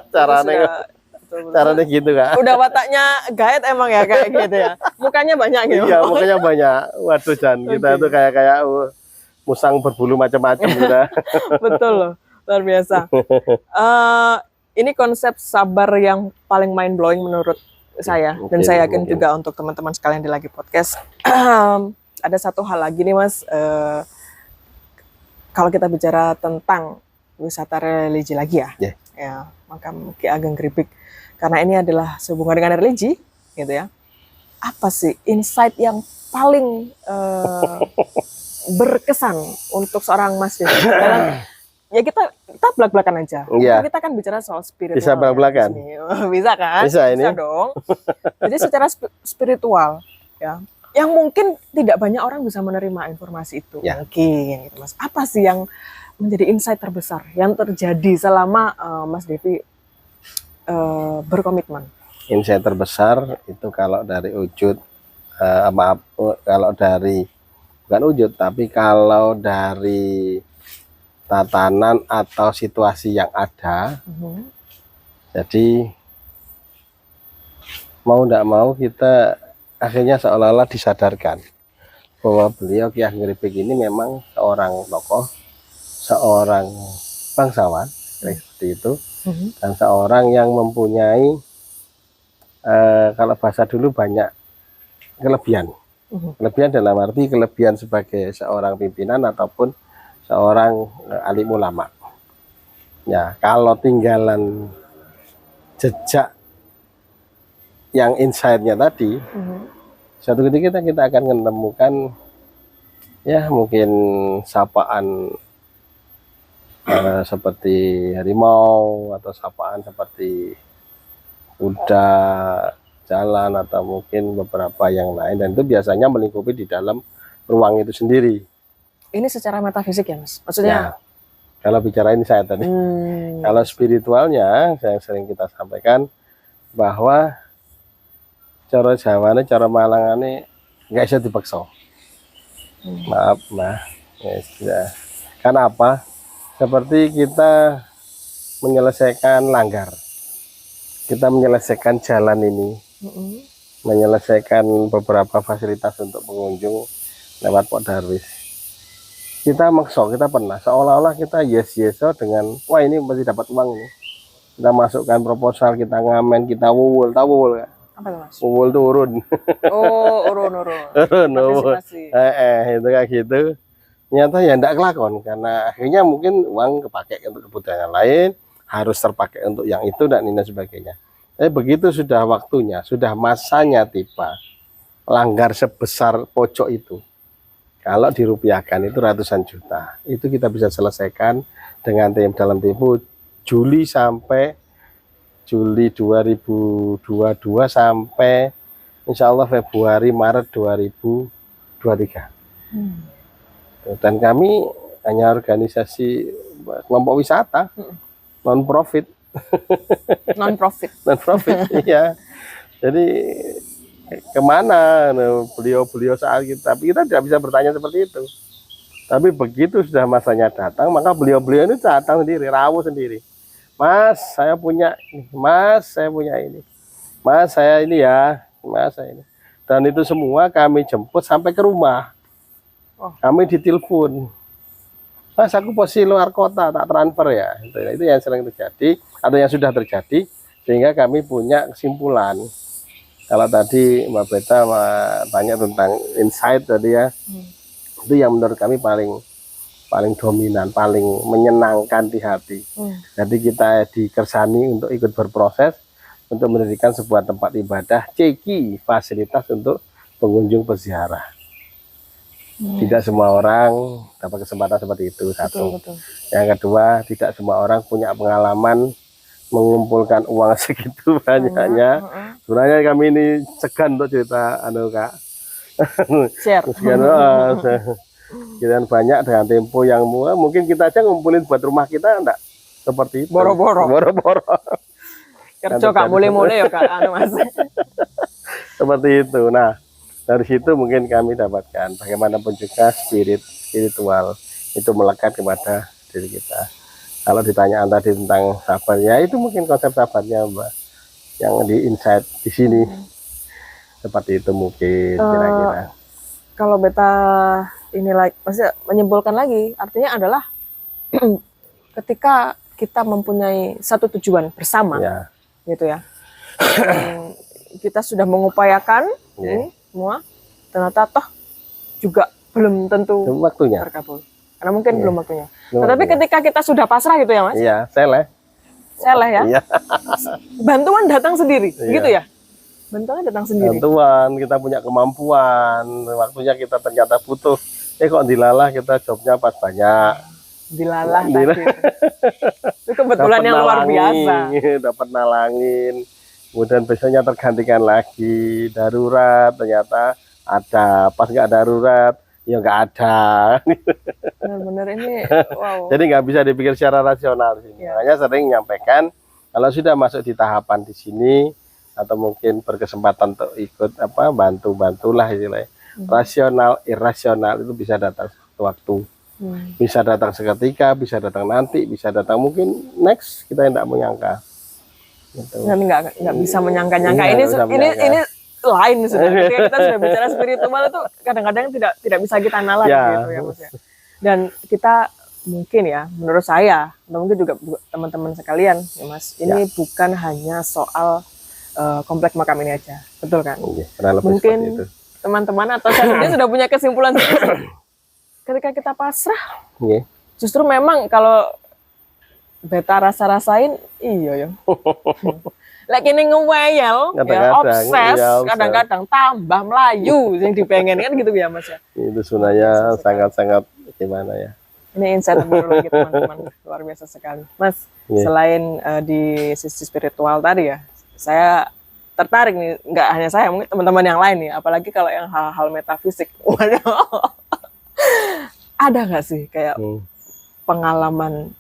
Speaker 2: caranya
Speaker 1: Betul-betul.
Speaker 2: caranya gitu Kak.
Speaker 1: Udah wataknya gaet emang ya kayak gitu ya. Mukanya banyak gitu.
Speaker 2: Iya, makanya banyak. Waduh Jan, kita
Speaker 1: Oke.
Speaker 2: tuh kayak musang berbulu macam-macam gitu.
Speaker 1: Betul loh. Luar biasa. Ini konsep sabar yang paling mind blowing menurut saya dan
Speaker 2: Mungkin,
Speaker 1: saya yakin
Speaker 2: mungkin.
Speaker 1: juga untuk teman-teman sekalian di Lagi Podcast. Ada satu hal lagi nih Mas, kalau kita bicara tentang wisata religi lagi ya,
Speaker 2: Yeah.
Speaker 1: ya makam Ki Ageng Gripik, karena ini adalah sehubungan dengan religi, gitu ya. Apa sih insight yang paling berkesan untuk seorang Mas Devi dalam ya kita belak-belakan aja.
Speaker 2: Iya.
Speaker 1: Kita kan bicara soal spiritual.
Speaker 2: Bisa belak-belakan?
Speaker 1: Ya, bisa kan?
Speaker 2: Bisa ini.
Speaker 1: dong. Jadi secara spiritual ya, yang mungkin tidak banyak orang bisa menerima informasi itu.
Speaker 2: Ya.
Speaker 1: Mungkin gitu Mas. Apa sih yang menjadi insight terbesar yang terjadi selama Mas Devi berkomitmen?
Speaker 2: Insight terbesar itu kalau dari wujud kalau dari bukan wujud tapi kalau dari tatanan atau situasi yang ada. Jadi mau tidak mau kita akhirnya seolah-olah disadarkan bahwa beliau Ki Ageng Gripik ini memang seorang tokoh, seorang bangsawan seperti itu, dan seorang yang mempunyai kalau bahasa dulu banyak kelebihan. Kelebihan dalam arti kelebihan sebagai seorang pimpinan ataupun seorang alim ulama. Ya, kalau tinggalan jejak yang insight-nya tadi, suatu ketika kita akan menemukan ya mungkin sapaan seperti harimau atau sapaan seperti kuda jalan atau mungkin beberapa yang lain, dan itu biasanya melingkupi di dalam ruang itu sendiri.
Speaker 1: Ini secara metafisik ya Mas? Maksudnya?
Speaker 2: Ya, kalau bicara ini saya tadi. Kalau spiritualnya, yang sering kita sampaikan bahwa cara Jawane, cara Malangane nggak bisa dipaksa. Maaf, ya. Karena apa? Seperti kita menyelesaikan langgar, kita menyelesaikan jalan ini, menyelesaikan beberapa fasilitas untuk pengunjung lewat Pok Darwis. Kita maksa, kita pernah seolah-olah kita yes dengan wah ini masih dapat uang ini. kita masukkan proposal, kita ngamen, kita wuwul, tahu wuwul nggak?
Speaker 1: Apa tuh Mas?
Speaker 2: Wuwul tuh urun.
Speaker 1: Oh, urun. Partisipasi.
Speaker 2: Itu kayak gitu. Nyata ya enggak kelakon karena akhirnya mungkin uang kepake untuk kebutuhan yang lain, harus terpakai untuk yang itu dan ini sebagainya. Tapi begitu sudah waktunya, sudah masanya tiba, langgar sebesar pojok itu, kalau dirupiahkan itu ratusan juta, itu kita bisa selesaikan dengan dalam tempo Juli sampai Juli 2022 sampai insya Allah Februari Maret 2023. Dan kami hanya organisasi kelompok wisata, non profit, iya. Jadi kemana beliau-beliau saat kita, tapi kita tidak bisa bertanya seperti itu. Tapi begitu sudah masanya datang, maka beliau-beliau ini datang sendiri, rawuh sendiri. Mas, saya punya ini. Mas, saya punya ini. Mas, saya ini ya. Mas, saya ini. Dan itu semua kami jemput sampai ke rumah. Kami ditelepon. Mas, aku posisi luar kota, tak transfer ya. Itu yang sering terjadi, atau yang sudah terjadi, sehingga kami punya kesimpulan. Kalau tadi Mbak Beta tanya tentang insight tadi ya, itu yang menurut kami paling dominan, paling menyenangkan di hati. Jadi kita dikersani untuk ikut berproses untuk mendirikan sebuah tempat ibadah, ceki fasilitas untuk pengunjung berziarah. Tidak semua orang dapat kesempatan seperti itu, satu.
Speaker 1: Betul.
Speaker 2: Yang kedua, tidak semua orang punya pengalaman mengumpulkan uang segitu banyaknya. Sebenarnya kami ini segan untuk cerita Kak.
Speaker 1: Share.
Speaker 2: Sekian banyak dengan tempo yang mungkin kita aja ngumpulin buat rumah kita enggak seperti itu.
Speaker 1: Boro-boro. Kerja Kak mulai-mulai ya Kak Mas.
Speaker 2: Seperti itu. Nah, dari situ mungkin kami dapatkan bagaimanapun juga spiritual itu melekat kepada diri kita. Kalau ditanya tadi tentang sabar, ya itu mungkin konsep sabarnya Mbak yang di insight di sini. Seperti itu mungkin kira-kira.
Speaker 1: Kalau Beta ini maksudnya menyimpulkan lagi, artinya adalah ketika kita mempunyai satu tujuan bersama, gitu ya. Kita sudah mengupayakan ini semua, ternyata toh juga belum tentu
Speaker 2: waktunya
Speaker 1: terkabul. Karena mungkin belum waktunya. Tetapi ketika kita sudah pasrah gitu ya Mas?
Speaker 2: Iya, seleh ya.
Speaker 1: Iya. Bantuan datang sendiri, gitu ya? Bantuan datang sendiri.
Speaker 2: Bantuan, kita punya kemampuan, waktunya kita ternyata butuh. Kok dilalah kita jobnya pas banyak.
Speaker 1: Dilalah tadi. Itu kebetulan yang luar biasa.
Speaker 2: Dapat nalangin. Kemudian besoknya tergantikan lagi, darurat ternyata ada, pas nggak darurat ya nggak ada.
Speaker 1: Benar-benar ini wow.
Speaker 2: Jadi nggak bisa dipikir secara rasional sini. Makanya sering menyampaikan kalau sudah masuk di tahapan di sini atau mungkin berkesempatan untuk ikut bantulah istilahnya. Rasional, irasional itu bisa datang waktu, bisa datang seketika, bisa datang nanti, bisa datang mungkin next kita tidak menyangka. Gitu.
Speaker 1: Nggak bisa menyangka-nyangka ini lain sudah. Ketika kita sudah bicara spiritual itu kadang-kadang tidak bisa kita nalar gitu ya Mas ya. Dan kita mungkin ya, menurut saya atau mungkin juga teman-teman sekalian ya Mas, ini bukan hanya soal komplek makam ini aja, betul kan? Mungkin teman-teman atau saya sendiri sudah punya kesimpulan ketika kita pasrah, justru memang kalau Beta rasa-rasain iya ya. Lagi ini ngewayel, ya, obses, kadang-kadang tambah Melayu yang dipengen kan gitu ya Mas ya.
Speaker 2: Itu sebenarnya sangat-sangat gimana ya.
Speaker 1: Ini insight baru lagi teman-teman, luar biasa sekali. Mas, selain di sisi spiritual tadi ya, saya tertarik nih, nggak hanya saya, mungkin teman-teman yang lain nih, apalagi kalau yang hal-hal metafisik. Ada nggak sih kayak pengalaman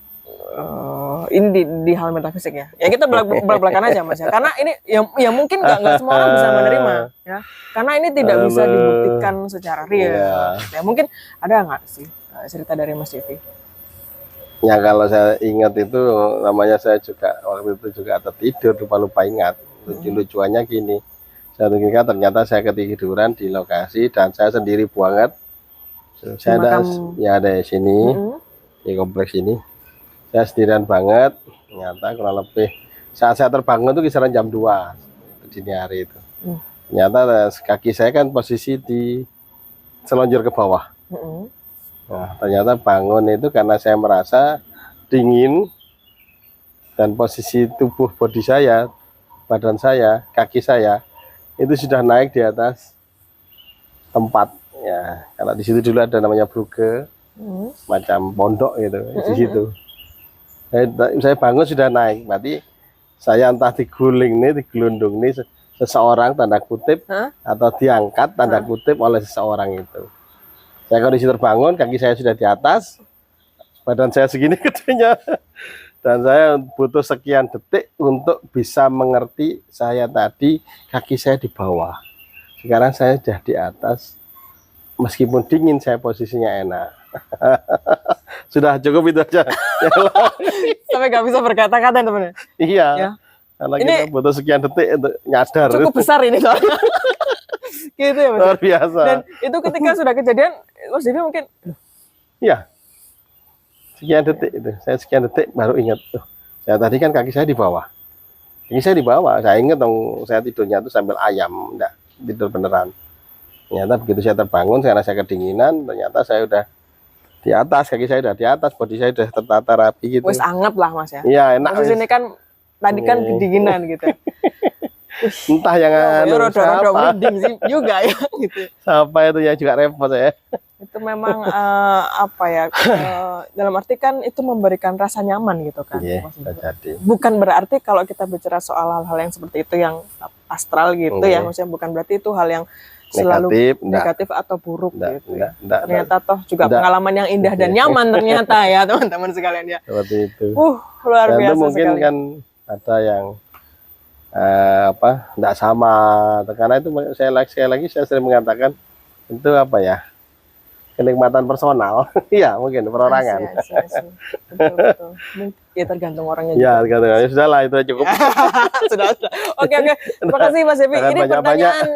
Speaker 1: ini di hal metafisik ya kita belak-belakan aja Mas ya, karena ini ya mungkin nggak semua orang bisa menerima ya, karena ini tidak bisa dibuktikan secara real ya. Mungkin ada nggak sih cerita dari Mas Devi?
Speaker 2: Ya kalau saya ingat itu namanya saya juga waktu itu juga tertidur lupa ingat. Lucu-lucuannya gini, saya ternyata saya ketiduran di lokasi dan saya sendiri banget. Saya ada di sini di kompleks ini. Saya sendirian banget, ternyata kurang lebih Saat saya terbangun itu kisaran jam 2 itu dini hari itu. Ternyata kaki saya kan posisi di selonjor ke bawah. Nah, ternyata bangun itu karena saya merasa dingin dan posisi tubuh bodi saya, badan saya, kaki saya itu sudah naik di atas tempat ya. Kalau di situ dulu ada namanya bruge, macam pondok gitu di situ. Saya bangun sudah naik, berarti saya entah diguling nih, digelundung nih seseorang tanda kutip atau diangkat tanda kutip oleh seseorang itu. Saya kondisi terbangun, kaki saya sudah di atas, badan saya segini gedenya, dan saya butuh sekian detik untuk bisa mengerti saya tadi kaki saya di bawah. Sekarang saya sudah di atas, meskipun dingin saya posisinya enak. Sudah cukup itu aja.
Speaker 1: Sampai nggak bisa berkata-kata teman-teman.
Speaker 2: Iya.
Speaker 1: Ya.
Speaker 2: Karena
Speaker 1: Ini
Speaker 2: kita butuh sekian detik untuk nyadar.
Speaker 1: cukup besar ini soalnya. Gitu ya Mas.
Speaker 2: Luar biasa.
Speaker 1: Dan itu ketika sudah kejadian, Mas Devi mungkin
Speaker 2: Iya. Sekian detik itu. Saya sekian detik baru ingat. Saya tadi kan kaki saya di bawah. Kaki saya di bawah. Saya ingat dong, saya tidurnya itu sambil ayam, enggak tidur beneran. Ternyata begitu saya terbangun karena saya kedinginan, ternyata saya udah di atas, kaki saya udah di atas, bodi saya udah tertata rapi gitu.
Speaker 1: wes anget lah Mas ya.
Speaker 2: Iya, enak.
Speaker 1: Posisi ini kan tadi kan kedinginan gitu.
Speaker 2: Entah yang anu,
Speaker 1: Rodo-rodo
Speaker 2: siapa,
Speaker 1: merinding sih juga ya gitu.
Speaker 2: siapa itu ya juga repot saya.
Speaker 1: Itu memang apa ya, dalam arti kan itu memberikan rasa nyaman gitu kan.
Speaker 2: Iya,
Speaker 1: Mas.
Speaker 2: bisa jadi.
Speaker 1: Bukan berarti kalau kita bicara soal hal-hal yang seperti itu yang astral gitu ya, maksudnya bukan berarti itu hal yang selalu negatif atau buruk gitu. Ternyata toh juga pengalaman yang indah dan nyaman ternyata ya teman-teman sekalian ya.
Speaker 2: Seperti itu.
Speaker 1: Luar
Speaker 2: Dan
Speaker 1: biasa
Speaker 2: itu mungkin
Speaker 1: sekali.
Speaker 2: kan ada yang enggak sama, karena itu sekali lagi saya sering mengatakan itu apa ya, kenikmatan personal. Iya, mungkin perorangan.
Speaker 1: Betul, betul. Ya tergantung orangnya
Speaker 2: Ya,
Speaker 1: juga.
Speaker 2: tergantung. Sudah lah, itu cukup.
Speaker 1: sudah. Oke. Terima kasih Mas Devi. Ini pertanyaan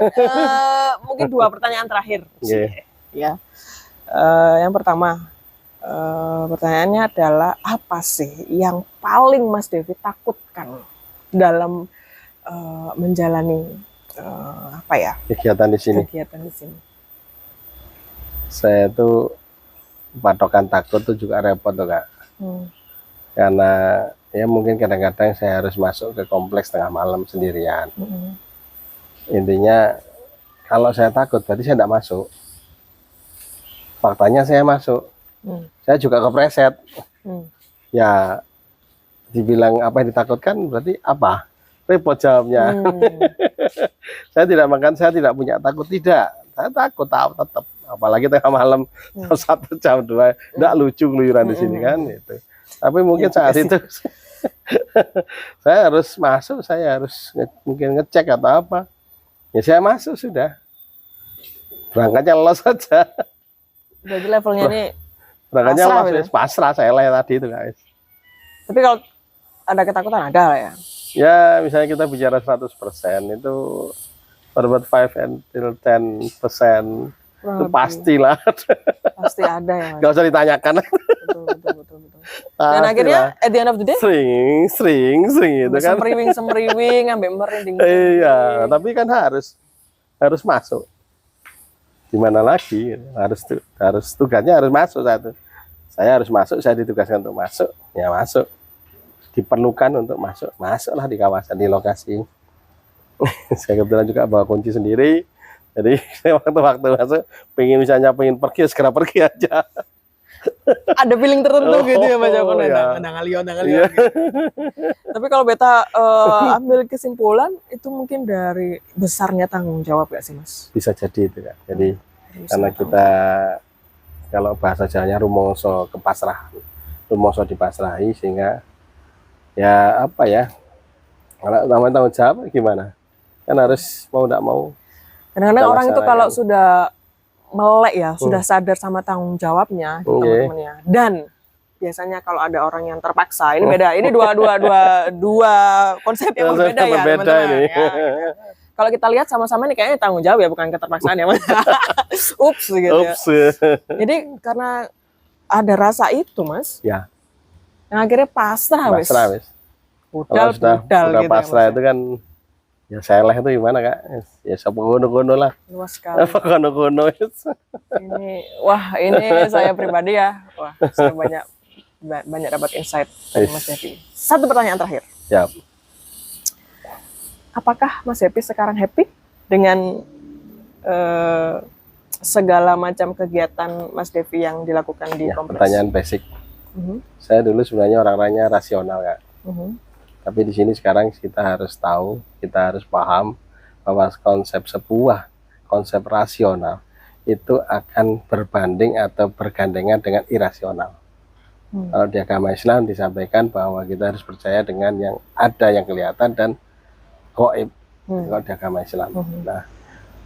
Speaker 1: mungkin 2 pertanyaan terakhir. Ya. Yang pertama, pertanyaannya adalah apa sih yang paling Mas Devi takutkan dalam menjalani apa ya,
Speaker 2: Kegiatan di sini.
Speaker 1: kegiatan di sini?
Speaker 2: Saya tuh patokan takut tuh juga repot tuh Kak. Karena ya mungkin kadang-kadang saya harus masuk ke kompleks tengah malam sendirian. Intinya kalau saya takut berarti saya tidak masuk. Faktanya saya masuk. Saya juga kepreset. Ya dibilang apa yang ditakutkan berarti apa? Repot jawabnya. Saya tidak makan, saya tidak punya takut, tidak. Saya takut tetap. Apalagi tengah malam 1 jam 2, enggak lucu keluyuran di sini kan itu. Tapi mungkin saat itu saya harus masuk, saya harus mungkin ngecek atau apa. Ya saya masuk sudah. Berangkatnya los saja.
Speaker 1: Jadi levelnya ini
Speaker 2: Berangkatnya
Speaker 1: pasrah
Speaker 2: los,
Speaker 1: gitu?
Speaker 2: pasrah saya lah tadi itu guys.
Speaker 1: Tapi kalau ada ketakutan ada lah ya.
Speaker 2: Ya misalnya kita bicara 100% itu berbuat 5 until 10% itu pastilah.
Speaker 1: Pasti ada ya Mas.
Speaker 2: Gak usah ditanyakan.
Speaker 1: Betul. Dan akhirnya at the end of the day
Speaker 2: sering itu kan.
Speaker 1: semeriwing sampai merinding.
Speaker 2: Iya, tapi kan harus masuk. Gimana lagi? Harus tugasnya harus masuk satu. Saya harus masuk, saya ditugaskan untuk masuk, ya masuk. Diperlukan untuk masuklah di kawasan, di lokasi. Saya kebetulan juga bawa kunci sendiri. Jadi waktu masuk, pengen pergi, segera pergi aja.
Speaker 1: Ada feeling tertentu gitu ya Mas Joko.
Speaker 2: Iya.
Speaker 1: Iya. Tapi kalau beta ambil kesimpulan itu mungkin dari besarnya tanggung jawab gak sih Mas?
Speaker 2: Bisa jadi itu kan. Jadi karena kita kalau bahasa Jawanya rumongso kepasrah, rumongso dipasrahi, sehingga ya apa ya, kalau namanya tanggung jawab gimana? Kan harus mau tidak mau.
Speaker 1: Kadang-kadang orang itu kalau sudah melek ya, sudah sadar sama tanggung jawabnya teman-temannya. Dan biasanya kalau ada orang yang terpaksa, ini beda. Ini dua konsep yang berbeda ya teman-teman.
Speaker 2: Ini.
Speaker 1: Ya. Kalau kita lihat sama-sama nih kayaknya tanggung jawab ya, bukan keterpaksaan ya Mas. Ups gitu ya. Jadi karena ada rasa itu Mas.
Speaker 2: Ya.
Speaker 1: Yang akhirnya pasrah wis.
Speaker 2: Kalau sudah
Speaker 1: budal gitu ya,
Speaker 2: pasrah
Speaker 1: Mas,
Speaker 2: itu kan ya seleh itu gimana Kak? Ya sapa gono-gono lah.
Speaker 1: luas sekali.
Speaker 2: Apa gono-gono itu.
Speaker 1: Ini saya pribadi ya, wah saya banyak dapat insight dari Mas Devi. Satu pertanyaan terakhir,
Speaker 2: Ya.
Speaker 1: apakah Mas Devi sekarang happy dengan segala macam kegiatan Mas Devi yang dilakukan di
Speaker 2: Ya,
Speaker 1: kompleks?
Speaker 2: pertanyaan basic.
Speaker 1: Mhm,
Speaker 2: Saya dulu sebenarnya orang-orangnya rasional Kak.
Speaker 1: mhm,
Speaker 2: Tapi di sini sekarang kita harus tahu, kita harus paham bahwa konsep rasional itu akan berbanding atau bergandengan dengan irasional. Kalau di agama Islam disampaikan bahwa kita harus percaya dengan yang ada, yang kelihatan dan gaib. Kalau di agama Islam. Nah,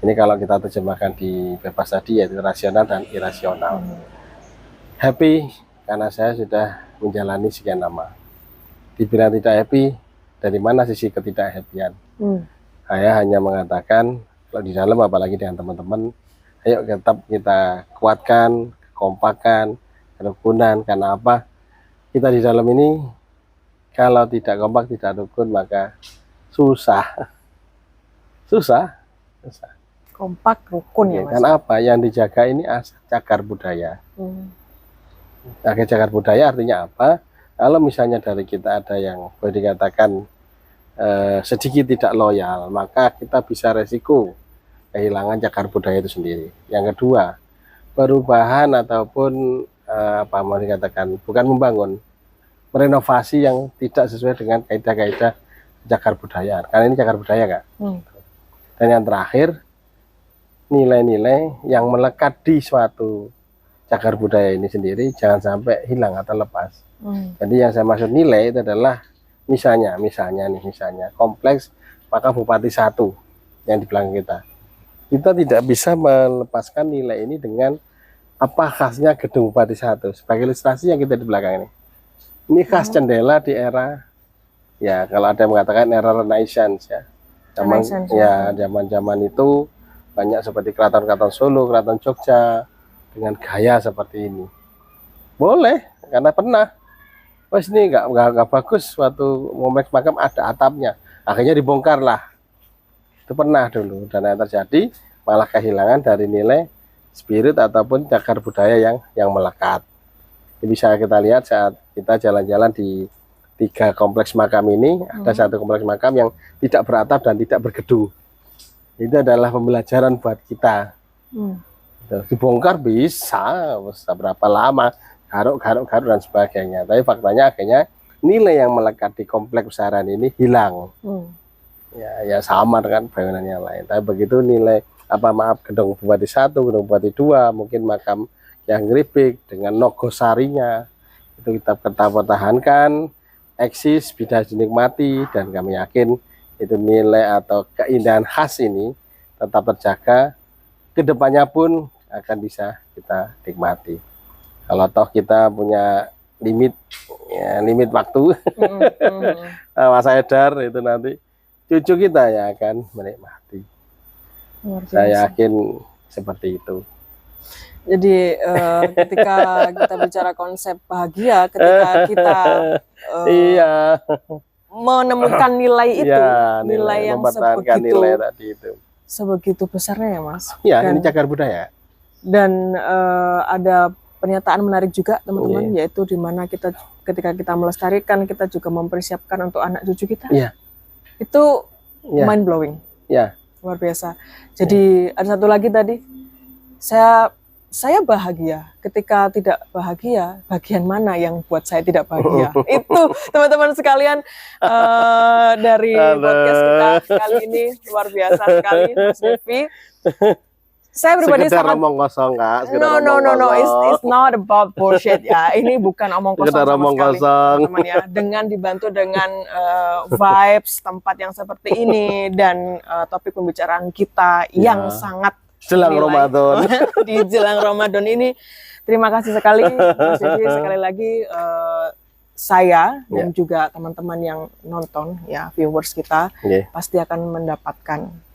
Speaker 2: ini kalau kita terjemahkan di bebas tadi yaitu rasional dan irasional. Happy karena saya sudah menjalani sekian lama. Dibilang tidak happy, dari mana sisi ketidak-happyan? Saya hanya mengatakan kalau di dalam apalagi dengan teman-teman, ayo tetap kita kuatkan, kekompakan, kerukunan. Karena apa? Kita di dalam ini kalau tidak kompak, tidak rukun maka susah. Susah.
Speaker 1: kompak rukun ya Mas.
Speaker 2: Karena apa? Yang dijaga ini cagar budaya. Nah, cagar budaya artinya apa? Kalau misalnya dari kita ada yang boleh dikatakan sedikit tidak loyal, maka kita bisa resiko kehilangan cagar budaya itu sendiri. Yang kedua, perubahan ataupun apa mau dikatakan bukan membangun, merenovasi yang tidak sesuai dengan kaidah-kaidah cagar budaya. Karena ini cagar budaya Kak. Dan yang terakhir, nilai-nilai yang melekat di suatu cagar budaya ini sendiri jangan sampai hilang atau lepas. Jadi yang saya maksud nilai itu adalah misalnya kompleks maka Bupati 1 yang di belakang kita tidak bisa melepaskan nilai ini dengan apa khasnya gedung Bupati 1 sebagai ilustrasi yang kita di belakang ini khas jendela di era ya kalau ada yang mengatakan era Renaissance ya zaman itu banyak seperti keraton Solo, keraton Jogja dengan gaya seperti ini boleh karena pernah. Oh ini nggak bagus suatu kompleks makam ada atapnya, akhirnya dibongkar lah. Itu pernah dulu dan yang terjadi malah kehilangan dari nilai spirit ataupun cagar budaya yang melekat. Jadi bisa kita lihat saat kita jalan-jalan di 3 kompleks makam ini ada satu kompleks makam yang tidak beratap dan tidak bergedung. Itu adalah pembelajaran buat kita. Dibongkar bisa berapa lama? Garuk dan sebagainya. Tapi faktanya akhirnya nilai yang melekat di kompleks besaran ini hilang. Ya sama dengan bangunan yang lain. Tapi begitu nilai gedung Bupati 1, gedung Bupati 2, mungkin makam yang Ngripik dengan nogosarinya itu kita pertahankan, eksis, bisa dinikmati dan kami yakin itu nilai atau keindahan khas ini tetap terjaga. Kedepannya pun akan bisa kita nikmati. Kalau toh kita punya limit waktu, masa edar itu nanti cucu kita yang akan menikmati. Saya yakin seperti itu.
Speaker 1: Jadi ketika kita bicara konsep bahagia, ketika kita menemukan nilai itu, nilai yang sebegitu besarnya ya Mas.
Speaker 2: Ya, ini cagar budaya.
Speaker 1: Dan ada pernyataan menarik juga teman-teman, yaitu dimana ketika kita melestarikan, kita juga mempersiapkan untuk anak cucu kita. Itu mind blowing, luar biasa. Jadi ada satu lagi tadi, saya bahagia. Ketika tidak bahagia, bagian mana yang buat saya tidak bahagia? Itu teman-teman sekalian dari podcast kita kali ini luar biasa sekali, Mas Devi. Saya pribadi
Speaker 2: sangat omong kosong Kak.
Speaker 1: No, it's not about bullshit ya. Ini bukan omong kosong sama sekali, teman-teman ya. Dengan dibantu dengan vibes tempat yang seperti ini dan topik pembicaraan kita yang sangat
Speaker 2: jelang Ramadan.
Speaker 1: Di jelang Ramadan ini, terima kasih sekali Mas Devi, sekali lagi saya dan juga teman-teman yang nonton ya, viewers kita pasti akan mendapatkan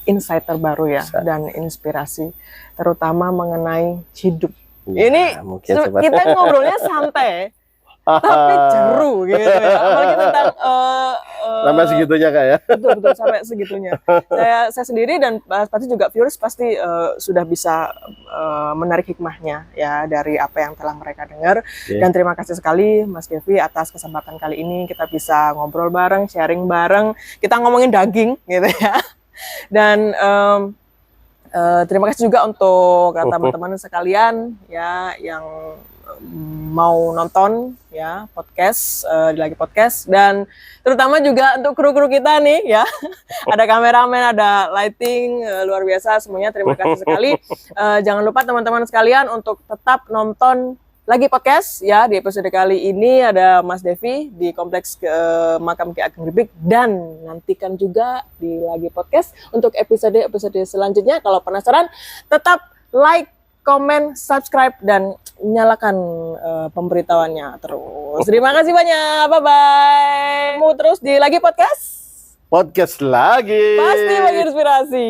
Speaker 1: insight terbaru ya dan inspirasi terutama mengenai hidup. Ini kita ngobrolnya santai tapi jeru gitu ya. Apalagi tentang
Speaker 2: Sampai segitunya Kak ya.
Speaker 1: betul sampai segitunya. Saya sendiri dan pasti juga viewers pasti sudah bisa menarik hikmahnya ya dari apa yang telah mereka dengar.
Speaker 2: Oke.
Speaker 1: Dan terima kasih sekali Mas Devi atas kesempatan kali ini kita bisa ngobrol bareng, sharing bareng, kita ngomongin daging gitu ya. Dan terima kasih juga untuk teman-teman sekalian ya yang mau nonton ya podcast di Lagi Podcast, dan terutama juga untuk kru-kru kita nih ya. Ada kameramen, ada lighting, luar biasa semuanya, terima kasih sekali. Jangan lupa teman-teman sekalian untuk tetap nonton Lagi Podcast ya. Di episode kali ini ada Mas Devi di Kompleks Makam Ki Ageng Ribik, dan nantikan juga di Lagi Podcast untuk episode selanjutnya. Kalau penasaran tetap like, komen, subscribe, dan nyalakan pemberitahuannya terus. Terima kasih banyak, bye-bye. Mau terus di Lagi Podcast?
Speaker 2: Podcast lagi.
Speaker 1: Pasti bagi inspirasi.